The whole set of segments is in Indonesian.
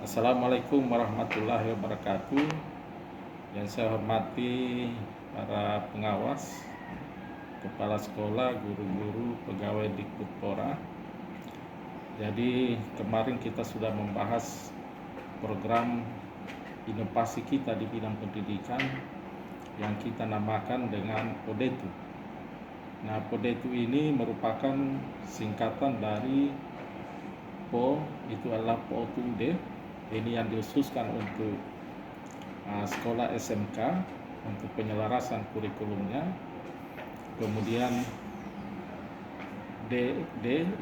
Assalamualaikum warahmatullahi wabarakatuh. Yang saya hormati para pengawas, kepala sekolah, guru-guru, pegawai Dikbudpora. Jadi kemarin kita sudah membahas program inovasi kita di bidang pendidikan yang kita namakan dengan PODETU. Nah, PODETU ini merupakan singkatan dari PO, itu adalah PO2D. Ini yang dikhususkan untuk sekolah SMK untuk penyelarasan kurikulumnya. Kemudian D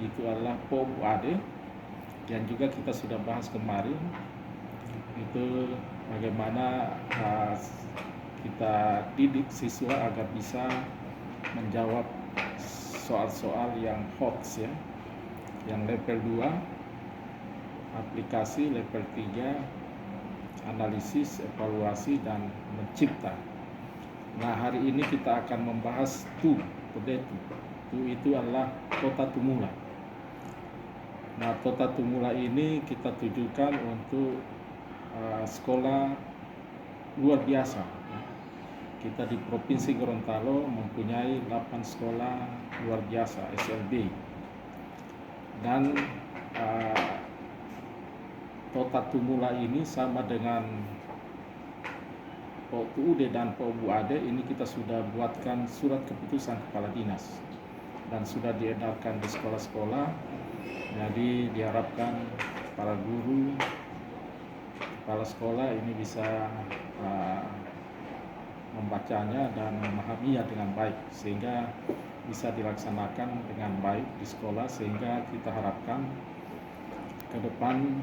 itu adalah PO-UAD yang juga kita sudah bahas kemarin, itu bagaimana kita didik siswa agar bisa menjawab soal-soal yang hoax ya. Yang level 2 aplikasi, level 3 analisis, evaluasi, dan mencipta. Nah, hari ini kita akan membahas PODETU. Itu adalah Tota Tumula. Nah, Tota Tumula ini kita tujukan untuk sekolah luar biasa. Kita di Provinsi Gorontalo mempunyai 8 sekolah luar biasa SLB. Dan Tota Tumula ini sama dengan PO2D dan PO-UAD ini kita sudah buatkan surat keputusan kepala dinas dan sudah diedarkan di sekolah-sekolah. Jadi diharapkan para guru, kepala sekolah ini bisa membacanya dan memahaminya dengan baik sehingga bisa dilaksanakan dengan baik di sekolah, sehingga kita harapkan ke depan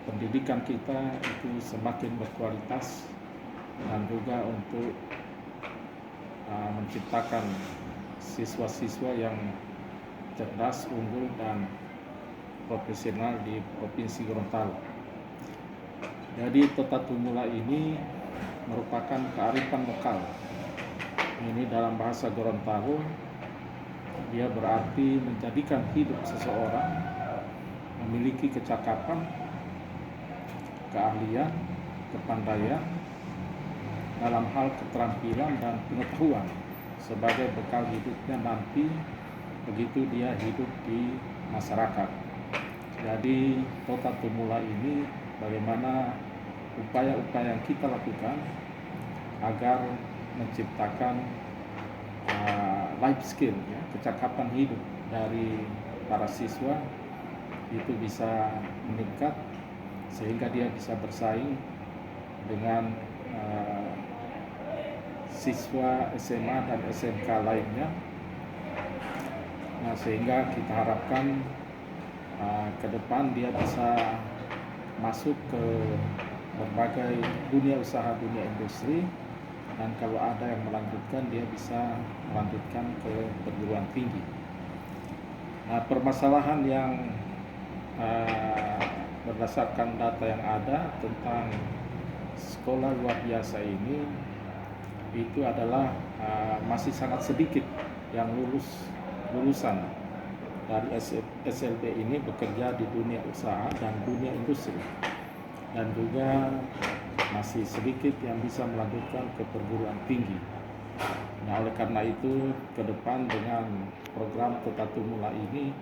pendidikan kita itu semakin berkualitas dan juga untuk menciptakan siswa-siswa yang cerdas, unggul, dan profesional di Provinsi Gorontalo. Jadi Tota Tumula ini merupakan kearifan lokal. Ini dalam bahasa Gorontalo, dia berarti menjadikan hidup seseorang memiliki kecakapan, keahlian, kepandaian dalam hal keterampilan dan pengetahuan sebagai bekal hidupnya nanti begitu dia hidup di masyarakat. Jadi Tota Tumula ini bagaimana upaya-upaya yang kita lakukan agar menciptakan life skill ya, kecakapan hidup dari para siswa itu bisa meningkat sehingga dia bisa bersaing dengan siswa SMA dan SMK lainnya. Nah, sehingga kita harapkan ke depan dia bisa masuk ke berbagai dunia usaha, dunia industri, dan kalau ada yang melanjutkan dia bisa melanjutkan ke perguruan tinggi. Nah, permasalahan yang berdasarkan data yang ada tentang sekolah luar biasa ini itu adalah masih sangat sedikit yang lulusan dari SLB ini bekerja di dunia usaha dan dunia industri, dan juga masih sedikit yang bisa melanjutkan ke perguruan tinggi. Nah, oleh karena itu ke depan dengan program Tota Tumula ini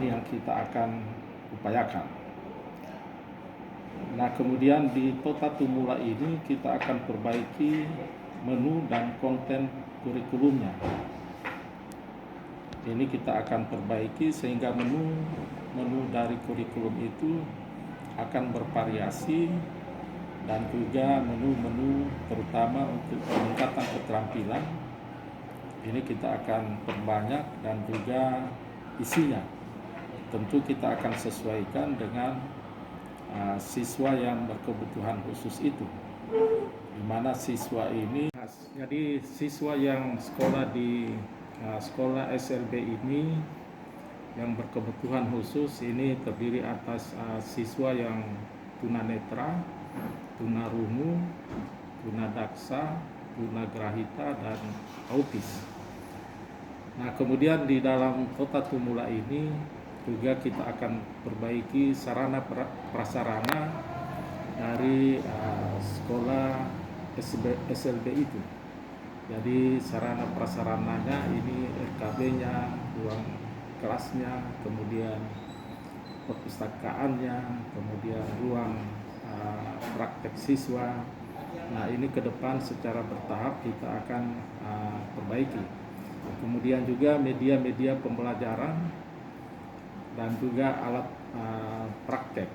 yang kita akan upayakan. Nah, kemudian di Tota Tumula ini kita akan perbaiki menu dan konten kurikulumnya. Ini kita akan perbaiki sehingga menu dari kurikulum itu akan bervariasi, dan juga menu-menu terutama untuk peningkatan keterampilan ini kita akan perbanyak, dan juga isinya tentu kita akan sesuaikan dengan siswa yang berkebutuhan khusus itu, di mana siswa ini, jadi siswa yang sekolah di sekolah SLB ini yang berkebutuhan khusus ini terdiri atas siswa yang tunanetra, tunarungu, tunadaksa, tunagrahita, dan autis. Nah, kemudian di dalam Tota Tumula ini juga kita akan perbaiki sarana prasarana dari sekolah SLB itu. Jadi sarana prasarananya ini RKB-nya, ruang kelasnya, kemudian perpustakaannya, kemudian ruang praktek siswa. Nah, ini ke depan secara bertahap kita akan perbaiki. Kemudian juga media-media pembelajaran dan juga alat praktek.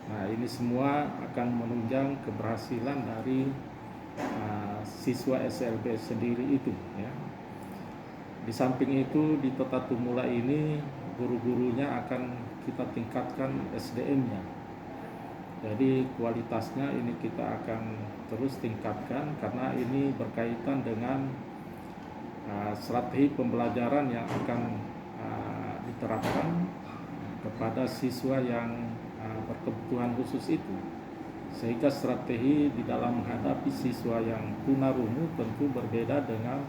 Nah, ini semua akan menunjang keberhasilan dari siswa SLB sendiri itu, ya. Di samping itu, di Tota Tumula ini guru-gurunya akan kita tingkatkan SDM-nya. Jadi kualitasnya ini kita akan terus tingkatkan karena ini berkaitan dengan strategi pembelajaran yang akan diterapkan kepada siswa yang berkebutuhan khusus itu. Sehingga strategi di dalam menghadapi siswa yang tunarungu tentu berbeda dengan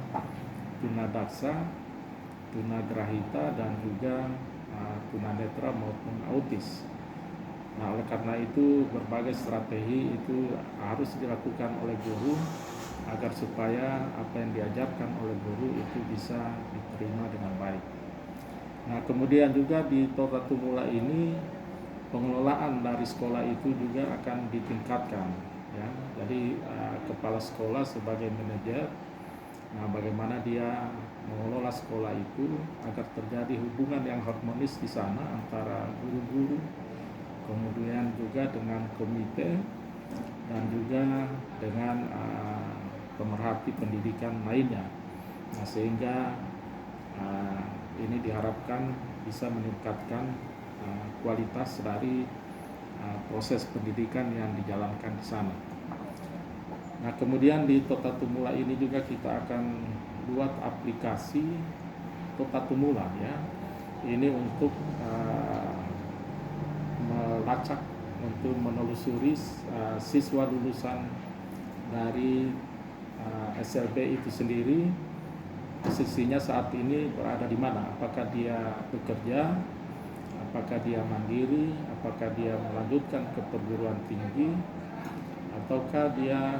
tunadaksa, tunagrahita, dan juga tunanetra maupun autis. Nah, oleh karena itu berbagai strategi itu harus dilakukan oleh guru agar supaya apa yang diajarkan oleh guru itu bisa diterima dengan baik. Nah, kemudian juga di Tota Tumula ini pengelolaan dari sekolah itu juga akan ditingkatkan, ya. Jadi kepala sekolah sebagai manajer, nah bagaimana dia mengelola sekolah itu agar terjadi hubungan yang harmonis di sana antara guru-guru, kemudian juga dengan komite dan juga dengan pemerhati pendidikan lainnya. Nah, sehingga ini diharapkan bisa meningkatkan kualitas dari proses pendidikan yang dijalankan di sana. Nah, kemudian di Tota Tumula ini juga kita akan buat aplikasi Tota Tumula, ya. Ini untuk melacak, untuk menelusuri siswa lulusan dari SLB itu sendiri, posisinya saat ini berada di mana, apakah dia bekerja, apakah dia mandiri, apakah dia melanjutkan ke perguruan tinggi, ataukah dia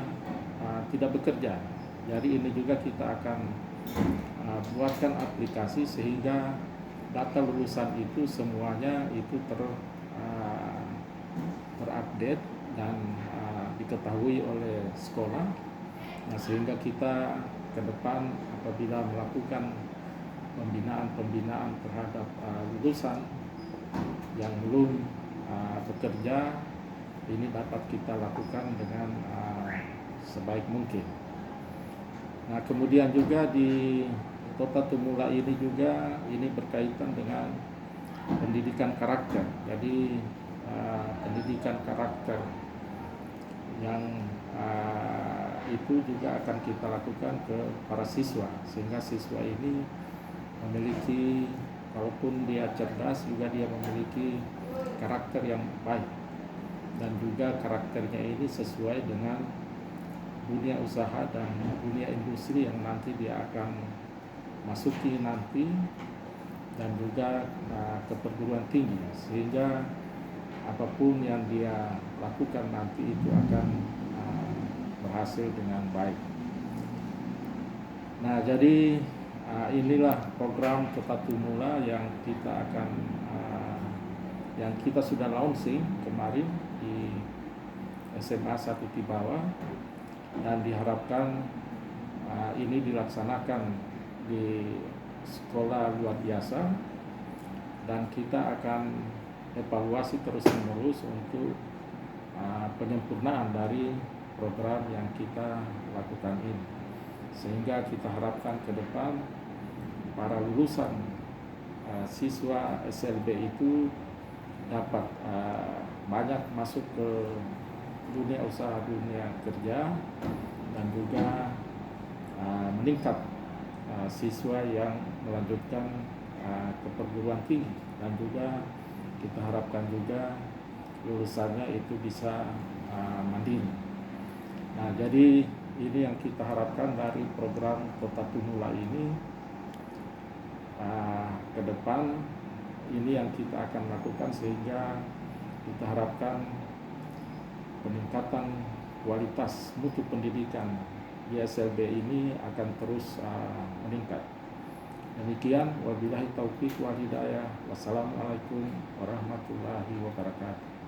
tidak bekerja. Jadi ini juga kita akan buatkan aplikasi sehingga data lulusan itu semuanya itu terupdate dan diketahui oleh sekolah. Nah, sehingga kita ke depan apabila melakukan pembinaan terhadap lulusan yang belum bekerja, ini dapat kita lakukan dengan sebaik mungkin. Nah, kemudian juga di Tota Tumula ini juga ini berkaitan dengan pendidikan karakter. Jadi pendidikan karakter yang itu juga akan kita lakukan ke para siswa, sehingga siswa ini memiliki, walaupun dia cerdas, juga dia memiliki karakter yang baik, dan juga karakternya ini sesuai dengan dunia usaha dan dunia industri yang nanti dia akan masuki nanti, dan juga ke perguruan tinggi, sehingga apapun yang dia lakukan nanti itu akan berhasil dengan baik. Nah, jadi inilah program Tota Tumula yang kita akan yang kita sudah launching kemarin di SMA 1 Tibawa, dan diharapkan ini dilaksanakan di sekolah luar biasa, dan kita akan evaluasi terus-menerus untuk penyempurnaan dari program yang kita lakukan ini, sehingga kita harapkan ke depan para lulusan siswa SLB itu dapat banyak masuk ke dunia usaha, dunia kerja, dan juga meningkat siswa yang melanjutkan ke perguruan tinggi, dan juga kita harapkan juga lulusannya itu bisa mandiri. Nah, jadi ini yang kita harapkan dari program Tota Tumula ini ke depan ini yang kita akan lakukan sehingga kita harapkan peningkatan kualitas mutu pendidikan di SLB ini akan terus meningkat. Demikian, wabillahi taufiq wal hidayah. Wassalamualaikum warahmatullahi wabarakatuh.